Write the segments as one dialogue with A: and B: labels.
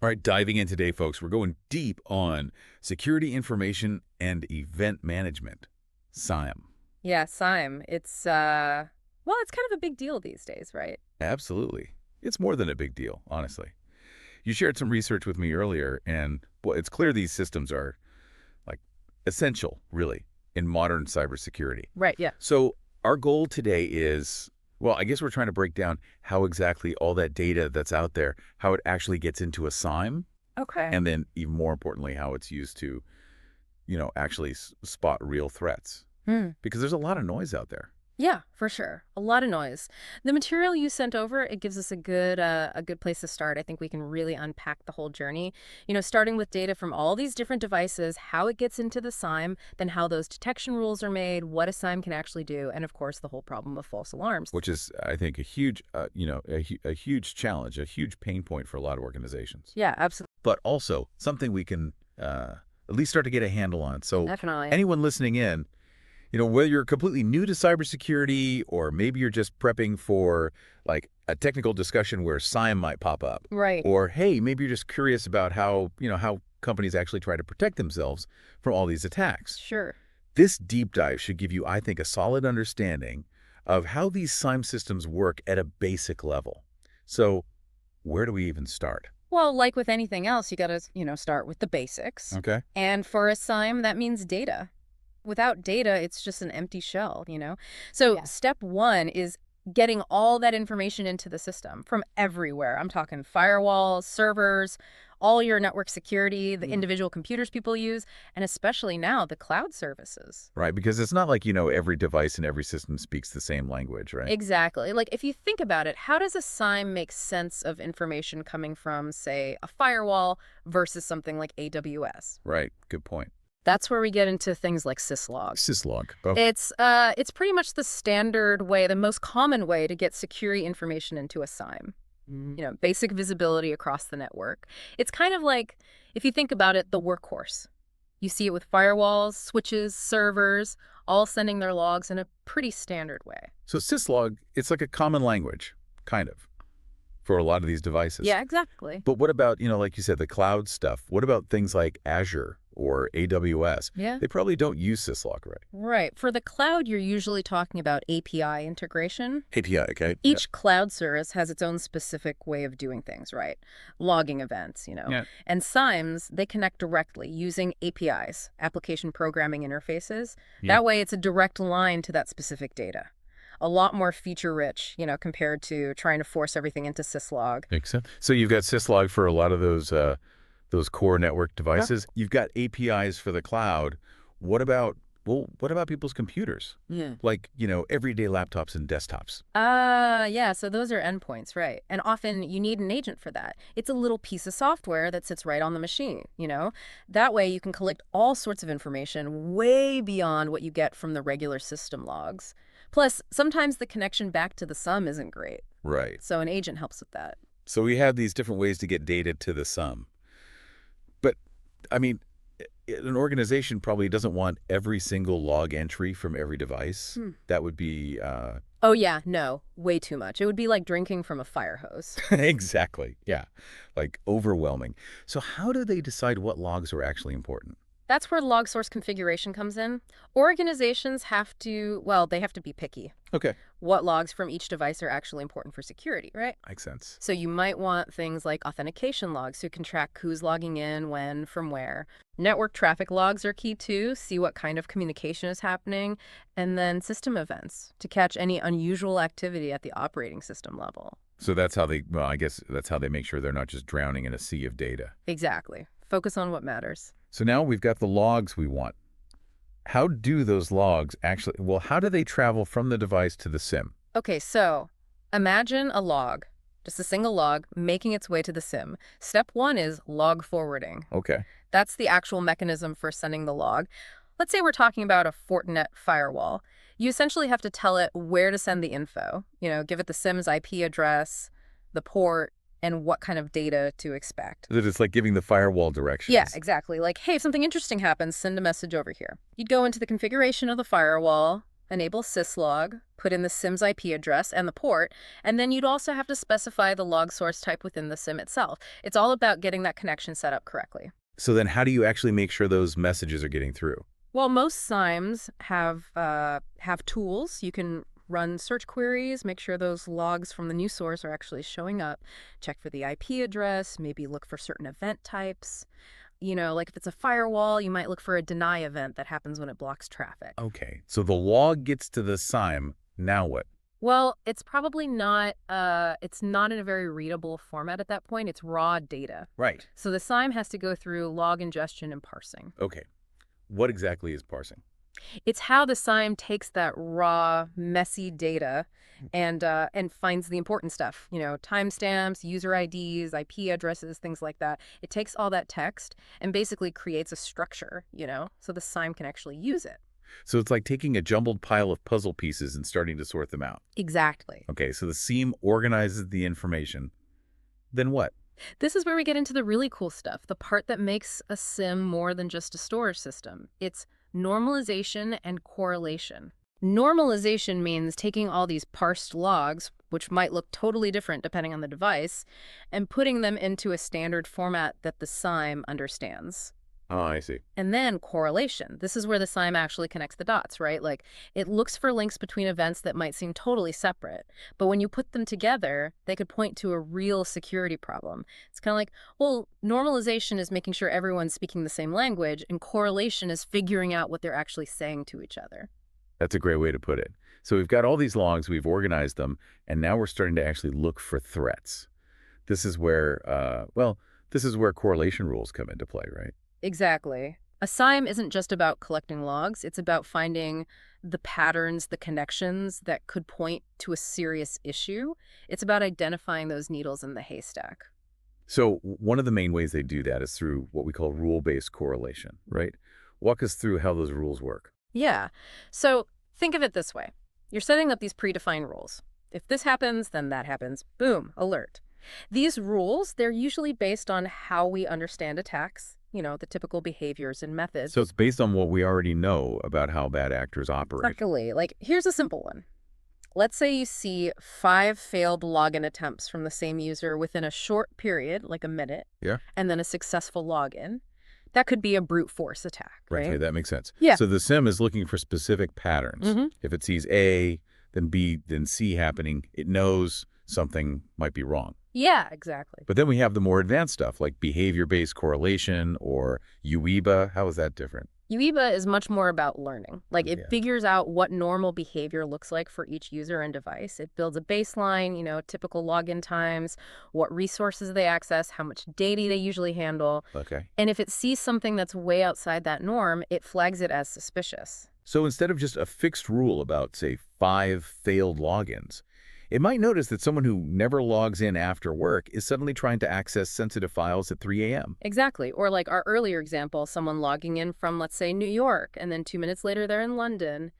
A: All right, diving in today, folks, we're going deep on security information and event management, SIEM.
B: Yeah, SIEM. Well, it's kind of a big deal these days, right?
A: Absolutely. It's more than a big deal, honestly. You shared some research with me earlier, and well, it's clear these systems are like essential, really, in modern cybersecurity.
B: Right, yeah.
A: So our goal today is, well, I guess we're trying to break down how exactly all that data that's out there, how it actually gets into a SIEM,
B: Okay.
A: and then even more importantly, how it's used to, actually spot real threats.
B: Hmm.
A: Because there's a lot of noise out there.
B: Yeah, for sure. A lot of noise. The material you sent over, it gives us a good place to start. I think we can really unpack the whole journey. Starting with data from all these different devices, how it gets into the SIEM, then how those detection rules are made, what a SIEM can actually do, and of course the whole problem of false alarms.
A: Which is, I think, a huge, a huge challenge, a huge pain point for a lot of organizations.
B: Yeah, absolutely.
A: But also something we can at least start to get a handle on. So
B: Definitely.
A: anyone listening in, whether you're completely new to cybersecurity or maybe you're just prepping for like a technical discussion where SIEM might pop up,
B: Right.
A: or hey, maybe you're just curious about how companies actually try to protect themselves from all these attacks.
B: Sure.
A: This deep dive should give you, I think, a solid understanding of how these SIEM systems work at a basic level. So where do we even start?
B: Well, like with anything else, you got to, start with the basics.
A: Okay.
B: And for a SIEM, that means data. Without data, it's just an empty shell. So
C: Yeah.
B: step one is getting all that information into the system from everywhere. I'm talking firewalls, servers, all your network security, the individual computers people use, and especially now the cloud services.
A: Right, because it's not like, every device and every system speaks the same language, right?
B: Exactly. Like if you think about it, how does a SIEM make sense of information coming from, say, a firewall versus something like AWS?
A: Right, good point.
B: That's where we get into things like syslog.
A: Syslog. Oh,
B: It's pretty much the standard way, the most common way to get security information into a SIEM. Basic visibility across the network. It's kind of like, if you think about it, the workhorse. You see it with firewalls, switches, servers, all sending their logs in a pretty standard way.
A: so syslog, it's like a common language, kind of, for a lot of these devices.
B: Yeah, exactly.
A: But what about, like you said, the cloud stuff? What about things like Azure or AWS?
B: Yeah.
A: They probably don't use syslog, right?
B: Right. For the cloud, you're usually talking about API integration.
A: API, okay.
B: Each cloud service has its own specific way of doing things, right? Logging events.
A: Yeah.
B: And SIEMs, they connect directly using APIs, application programming interfaces.
A: Yeah.
B: That way, it's a direct line to that specific data. A lot more feature-rich, compared to trying to force everything into syslog.
A: Makes sense. So you've got syslog for a lot of those core network devices. You've got APIs for the cloud. What about people's computers?
B: Yeah.
A: Like, everyday laptops and desktops.
B: Yeah, so those are endpoints, right? And often you need an agent for that. It's a little piece of software that sits right on the machine. That way you can collect all sorts of information way beyond what you get from the regular system logs. Plus, sometimes the connection back to the SIEM isn't great,
A: Right.
B: so an agent helps with that.
A: So we have these different ways to get data to the SIEM. But, I mean, an organization probably doesn't want every single log entry from every device. That would be...
B: Oh yeah, no, way too much. It would be like drinking from a fire hose.
A: Exactly, yeah. Like overwhelming. So how do they decide what logs are actually important?
B: That's where log source configuration comes in. Organizations have to, well, they have to be picky.
A: Okay.
B: What logs from each device are actually important for security, right?
A: Makes sense.
B: So you might want things like authentication logs so you can track who's logging in, when, from where. Network traffic logs are key too, see what kind of communication is happening. And then system events to catch any unusual activity at the operating system level.
A: So that's how I guess that's how they make sure they're not just drowning in a sea of data.
B: Exactly. Focus on what matters.
A: So now we've got the logs we want. How do those logs how do they travel from the device to the SIEM?
B: Okay, so imagine a log, just a single log, making its way to the SIEM. Step one is log forwarding.
A: Okay.
B: That's the actual mechanism for sending the log. Let's say we're talking about a Fortinet firewall. You essentially have to tell it where to send the info. Give it the SIEM's IP address, the port, and what kind of data to expect.
A: That it's like giving the firewall directions.
B: Yeah, exactly. Like, hey, if something interesting happens, send a message over here. You'd go into the configuration of the firewall, enable syslog, put in the SIM's IP address and the port, and then you'd also have to specify the log source type within the SIM itself. It's all about getting that connection set up correctly.
A: So then how do you actually make sure those messages are getting through?
B: Well, most SIEMs have tools. You can run search queries, make sure those logs from the new source are actually showing up, check for the IP address, maybe look for certain event types. Like if it's a firewall, you might look for a deny event that happens when it blocks traffic.
A: Okay, so the log gets to the SIEM. Now what?
B: Well, it's probably not, it's not in a very readable format at that point. It's raw data.
A: Right.
B: So the SIEM has to go through log ingestion and parsing.
A: Okay. What exactly is parsing?
B: It's how the SIEM takes that raw, messy data and finds the important stuff, timestamps, user IDs, IP addresses, things like that. It takes all that text and basically creates a structure, so the SIEM can actually use it.
A: So it's like taking a jumbled pile of puzzle pieces and starting to sort them out.
B: Exactly.
A: Okay, so the SIEM organizes the information. Then what?
B: This is where we get into the really cool stuff, the part that makes a SIEM more than just a storage system. It's normalization and correlation. Normalization means taking all these parsed logs, which might look totally different depending on the device, and putting them into a standard format that the SIEM understands.
A: Oh, I see.
B: And then correlation. This is where the SIEM actually connects the dots, right? Like it looks for links between events that might seem totally separate. But when you put them together, they could point to a real security problem. It's kind of like, well, normalization is making sure everyone's speaking the same language, and correlation is figuring out what they're actually saying to each other.
A: That's a great way to put it. So we've got all these logs, we've organized them, and now we're starting to actually look for threats. This is where, this is where correlation rules come into play, right?
B: Exactly. A SIEM isn't just about collecting logs. It's about finding the patterns, the connections that could point to a serious issue. It's about identifying those needles in the haystack.
A: So one of the main ways they do that is through what we call rule-based correlation, right? Walk us through how those rules work.
B: Yeah. So think of it this way. You're setting up these predefined rules. If this happens, then that happens. Boom, alert. These rules, they're usually based on how we understand attacks, the typical behaviors and methods.
A: So it's based on what we already know about how bad actors operate.
B: Exactly. Like, here's a simple one. Let's say you see 5 failed login attempts from the same user within a short period, like a minute,
A: Yeah.
B: and then a successful login. That could be a brute force attack, right?
A: Okay, that makes sense.
B: Yeah.
A: So the SIEM is looking for specific patterns. If it sees A, then B, then C happening, it knows something might be wrong.
B: Yeah, exactly.
A: But then we have the more advanced stuff like behavior-based correlation or UEBA. How is that different?
B: UEBA is much more about learning. Like it
A: Yeah.
B: figures out what normal behavior looks like for each user and device. It builds a baseline, typical login times, what resources they access, how much data they usually handle.
A: Okay.
B: And if it sees something that's way outside that norm, it flags it as suspicious.
A: So instead of just a fixed rule about, say, 5 failed logins, it might notice that someone who never logs in after work is suddenly trying to access sensitive files at 3 a.m.
B: Exactly. Or like our earlier example, someone logging in from, let's say, New York, and then 2 minutes later they're in London.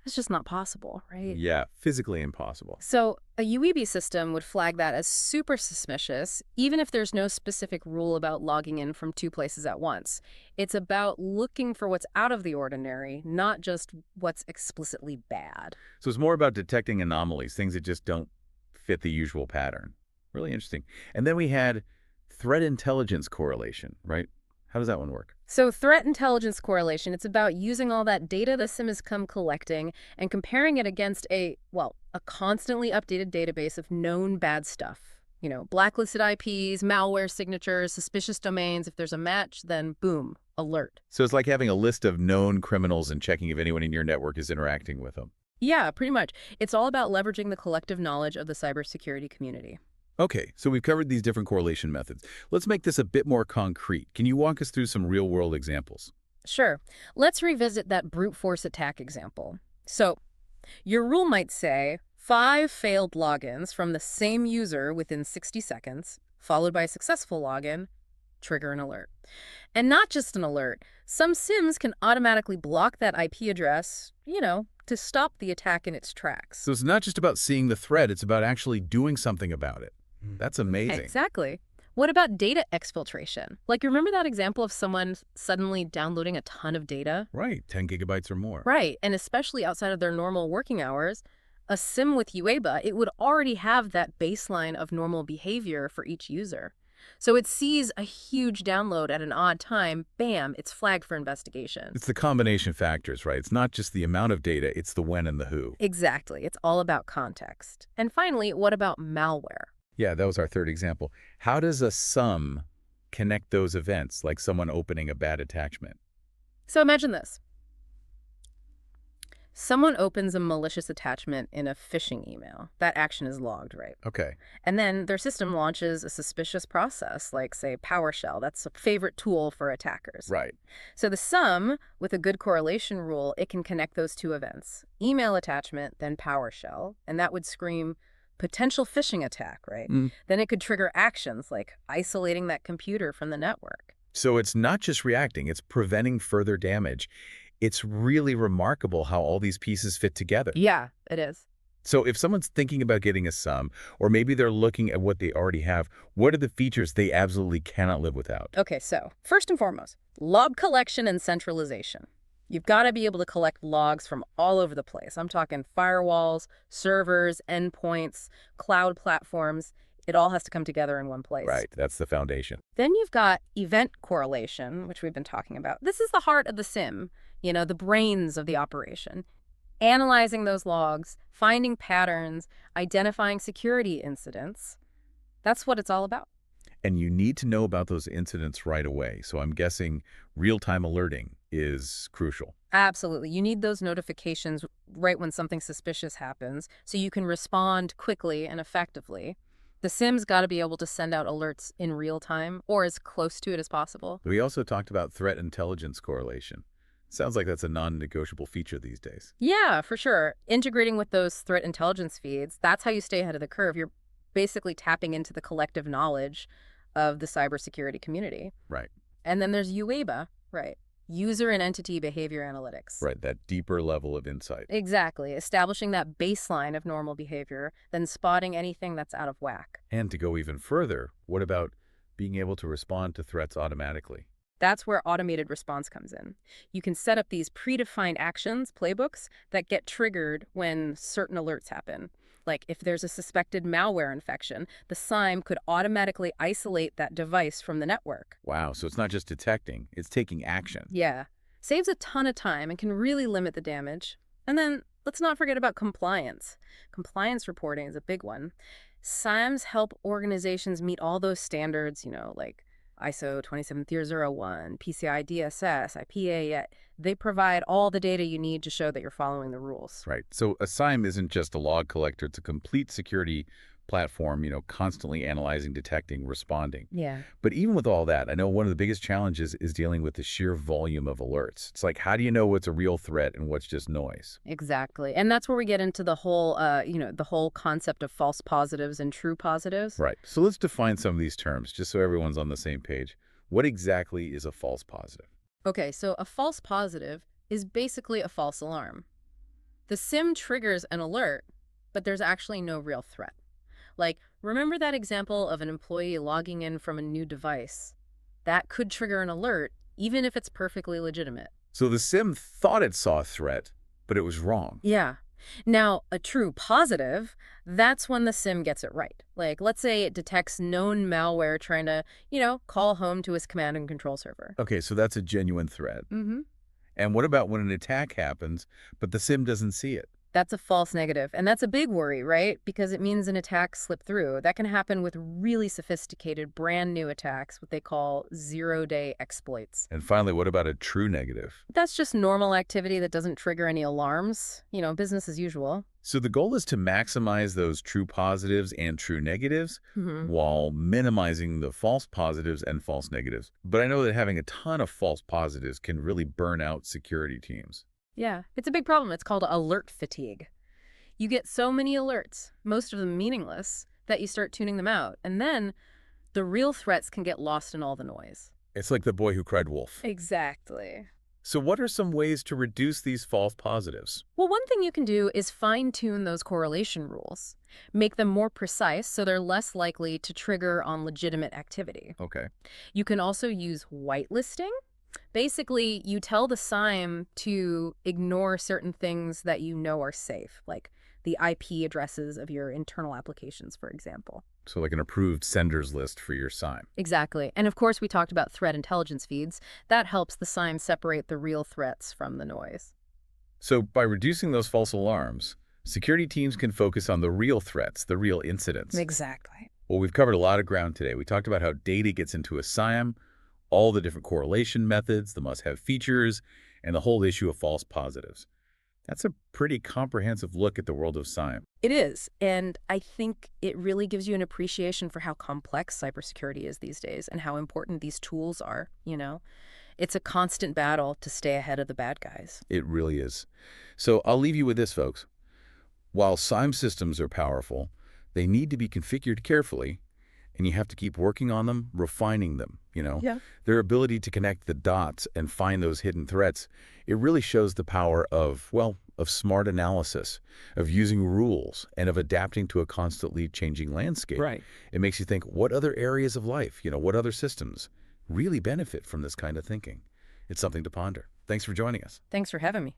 B: It's just not possible, right?
A: Yeah, physically impossible.
B: So a UEB system would flag that as super suspicious, even if there's no specific rule about logging in from 2 places at once. It's about looking for what's out of the ordinary, not just what's explicitly bad.
A: So it's more about detecting anomalies, things that just don't fit the usual pattern. Really interesting. And then we had threat intelligence correlation, right? How does that one work?
B: So threat intelligence correlation, it's about using all that data the SIEM has come collecting and comparing it against a constantly updated database of known bad stuff. Blacklisted IPs, malware signatures, suspicious domains. If there's a match, then boom, alert.
A: So it's like having a list of known criminals and checking if anyone in your network is interacting with them.
B: Yeah, pretty much. It's all about leveraging the collective knowledge of the cybersecurity community.
A: Okay, so we've covered these different correlation methods. Let's make this a bit more concrete. Can you walk us through some real-world examples?
B: Sure. Let's revisit that brute force attack example. So, your rule might say 5 failed logins from the same user within 60 seconds, followed by a successful login, trigger an alert. And not just an alert. Some SIEMs can automatically block that IP address, to stop the attack in its tracks.
A: So it's not just about seeing the threat, it's about actually doing something about it. That's amazing.
B: Exactly. What about data exfiltration? Like, remember that example of someone suddenly downloading a ton of data?
A: Right, 10 gigabytes or more.
B: Right, and especially outside of their normal working hours, a SIM with UEBA, it would already have that baseline of normal behavior for each user. So it sees a huge download at an odd time, bam, it's flagged for investigation.
A: It's the combination factors, right? It's not just the amount of data, it's the when and the who.
B: Exactly, it's all about context. And finally, what about malware?
A: Yeah, that was our third example. How does a sum connect those events, like someone opening a bad attachment?
B: So imagine this. Someone opens a malicious attachment in a phishing email. That action is logged, right?
A: Okay,
B: And then their system launches a suspicious process, like, say, PowerShell. That's a favorite tool for attackers.
A: right.
B: So the sum, with a good correlation rule, it can connect those two events. Email attachment, then PowerShell, and that would scream potential phishing attack, right?
A: Mm.
B: Then it could trigger actions like isolating that computer from the network.
A: So it's not just reacting, it's preventing further damage. It's really remarkable how all these pieces fit together.
B: Yeah, it is.
A: So if someone's thinking about getting a sum, or maybe they're looking at what they already have, what are the features they absolutely cannot live without?
B: Okay, so first and foremost, log collection and centralization. You've got to be able to collect logs from all over the place. I'm talking firewalls, servers, endpoints, cloud platforms. It all has to come together in one place.
A: Right, that's the foundation.
B: Then you've got event correlation, which we've been talking about. This is the heart of the SIM, the brains of the operation. Analyzing those logs, finding patterns, identifying security incidents. That's what it's all about.
A: And you need to know about those incidents right away. So I'm guessing real-time alerting is crucial.
B: Absolutely. You need those notifications right when something suspicious happens so you can respond quickly and effectively. The SIM's got to be able to send out alerts in real time or as close to it as possible.
A: We also talked about threat intelligence correlation. Sounds like that's a non-negotiable feature these days.
B: Yeah, for sure. Integrating with those threat intelligence feeds, that's how you stay ahead of the curve. You're basically tapping into the collective knowledge of the cybersecurity community.
A: Right.
B: And then there's UEBA, right? User and entity behavior analytics.
A: Right, that deeper level of insight.
B: Exactly. Establishing that baseline of normal behavior, then spotting anything that's out of whack.
A: And to go even further, what about being able to respond to threats automatically?
B: That's where automated response comes in. You can set up these predefined actions, playbooks, that get triggered when certain alerts happen. Like if there's a suspected malware infection, the SIEM could automatically isolate that device from the network.
A: Wow, so it's not just detecting, it's taking action.
B: Yeah. Saves a ton of time and can really limit the damage. And then let's not forget about compliance. Compliance reporting is a big one. SIEMs help organizations meet all those standards, like ISO 27301, PCI DSS, IPA. They provide all the data you need to show that you're following the rules.
A: Right. So a SIEM isn't just a log collector. It's a complete security platform, constantly analyzing, detecting, responding.
B: Yeah.
A: But even with all that, I know one of the biggest challenges is dealing with the sheer volume of alerts. It's like, how do you know what's a real threat and what's just noise?
B: Exactly. And that's where we get into the whole concept of false positives and true positives.
A: Right. So let's define some of these terms just so everyone's on the same page. What exactly is a false positive?
B: Okay, so a false positive is basically a false alarm. The SIM triggers an alert, but there's actually no real threat. Like, remember that example of an employee logging in from a new device? That could trigger an alert, even if it's perfectly legitimate.
A: So the SIM thought it saw a threat, but it was wrong.
B: Yeah. Now, a true positive, that's when the SIM gets it right. Like, let's say it detects known malware trying to, call home to its command and control server.
A: Okay, so that's a genuine threat.
B: Mm-hmm.
A: And what about when an attack happens, but the SIM doesn't see it?
B: That's a false negative. And that's a big worry, right? Because it means an attack slipped through. That can happen with really sophisticated, brand new attacks, what they call zero-day exploits.
A: And finally, what about a true negative?
B: That's just normal activity that doesn't trigger any alarms. Business as usual.
A: So the goal is to maximize those true positives and true negatives while minimizing the false positives and false negatives. But I know that having a ton of false positives can really burn out security teams.
B: Yeah, it's a big problem. It's called alert fatigue. You get so many alerts, most of them meaningless, that you start tuning them out. And then the real threats can get lost in all the noise.
A: It's like the boy who cried wolf.
B: Exactly.
A: So what are some ways to reduce these false positives?
B: Well, one thing you can do is fine-tune those correlation rules. Make them more precise so they're less likely to trigger on legitimate activity.
A: Okay.
B: You can also use whitelisting. Basically, you tell the SIEM to ignore certain things that you know are safe, like the IP addresses of your internal applications, for example.
A: So like an approved senders list for your SIEM.
B: Exactly. And of course, we talked about threat intelligence feeds. That helps the SIEM separate the real threats from the noise.
A: So by reducing those false alarms, security teams can focus on the real threats, the real incidents.
B: Exactly.
A: Well, we've covered a lot of ground today. We talked about how data gets into a SIEM, all the different correlation methods, the must-have features, and the whole issue of false positives. That's a pretty comprehensive look at the world of SIEM.
B: It is. And I think it really gives you an appreciation for how complex cybersecurity is these days and how important these tools are. It's a constant battle to stay ahead of the bad guys.
A: It really is. So I'll leave you with this, folks. While SIEM systems are powerful, they need to be configured carefully, and you have to keep working on them, refining them.
B: Yeah.
A: Their ability to connect the dots and find those hidden threats, it really shows the power of, well, of smart analysis, of using rules, and of adapting to a constantly changing landscape.
C: Right.
A: It makes you think, what other areas of life, what other systems really benefit from this kind of thinking? It's something to ponder. Thanks for joining us.
B: Thanks for having me.